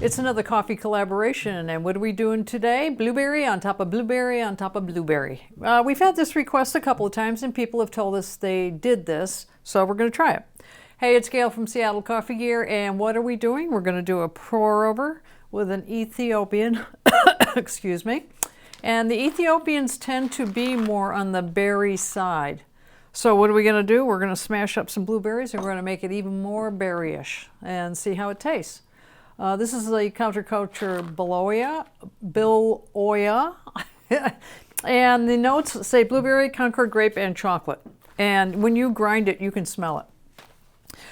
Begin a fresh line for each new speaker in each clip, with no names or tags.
It's another coffee collaboration, and what are we doing today? Blueberry on top of blueberry on top of blueberry. We've had this request a couple of times, and people have told us they did this, so we're going to try it. Hey, it's Gail from Seattle Coffee Gear, and what are we doing? We're going to do a pour-over with an Ethiopian, excuse me, and the Ethiopians tend to be more on the berry side. So what are we going to do? We're going to smash up some blueberries, and we're going to make it even more berryish and see how it tastes. This is the counterculture Biloya, and the notes say blueberry, Concord grape, and chocolate. And when you grind it, you can smell it.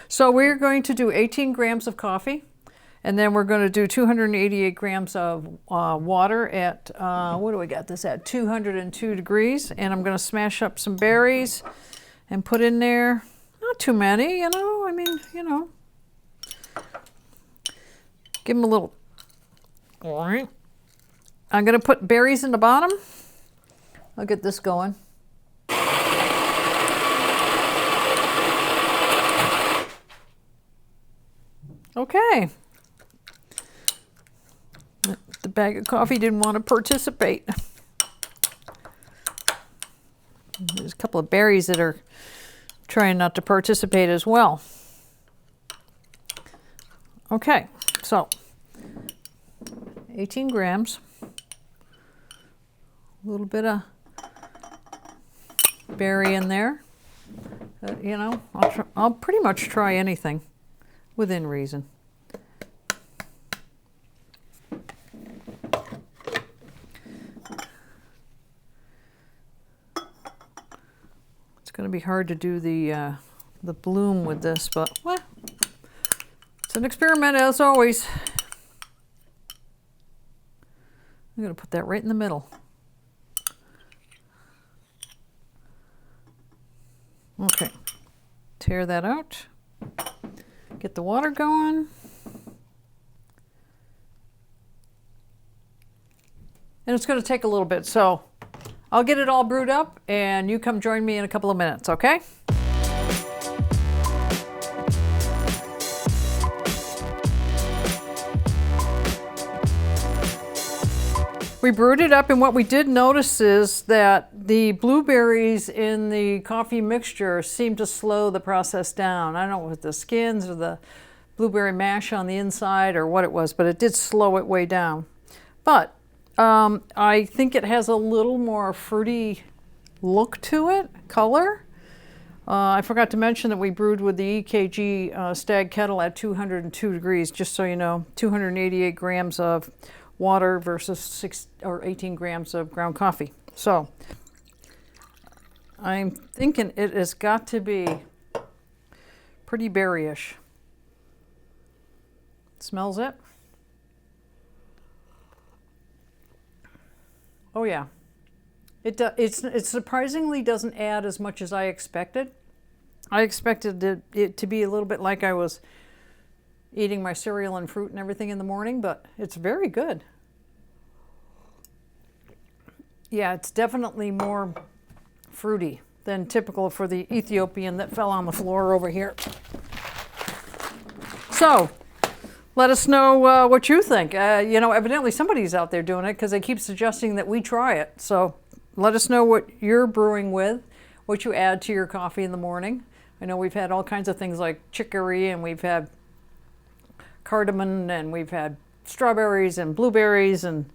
So we're going to do 18 grams of coffee, and then we're going to do 288 grams of water at, what do we got this at? 202 degrees. And I'm going to smash up some berries and put in there, not too many, you know, I mean, you know. Give them a little, all right. I'm going to put berries in the bottom. I'll get this going. Okay. The bag of coffee didn't want to participate. There's a couple of berries that are trying not to participate as well. Okay, so 18 grams, a little bit of berry in there. You know, I'll pretty much try anything within reason. It's going to be hard to do the bloom with this, but well, it's an experiment as always. I'm going to put that right in the middle. Okay, tear that out. Get the water going. And it's going to take a little bit, so I'll get it all brewed up and you come join me in a couple of minutes, okay? We brewed it up, and what we did notice is that the blueberries in the coffee mixture seemed to slow the process down. I don't know if the skins or the blueberry mash on the inside or what it was, but it did slow it way down. But I think it has a little more fruity look to it, color. I forgot to mention that we brewed with the EKG Stag kettle at 202 degrees, just so you know, 288 grams of water versus 18 grams of ground coffee. So I'm thinking it has got to be pretty berryish. Smells it? Oh yeah. It surprisingly doesn't add as much as I expected. I expected it to be a little bit like I was eating my cereal and fruit and everything in the morning, but it's very good. Yeah, it's definitely more fruity than typical for the Ethiopian that fell on the floor over here. So, let us know what you think. You know, evidently somebody's out there doing it because they keep suggesting that we try it. So, let us know what you're brewing with, what you add to your coffee in the morning. I know we've had all kinds of things like chicory, and we've had cardamom, and we've had strawberries and blueberries, and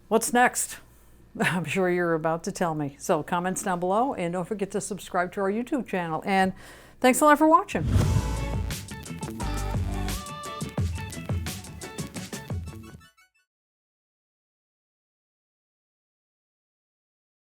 what's next? I'm sure you're about to tell me. So comments down below, and don't forget to subscribe to our YouTube channel. And thanks a lot for watching.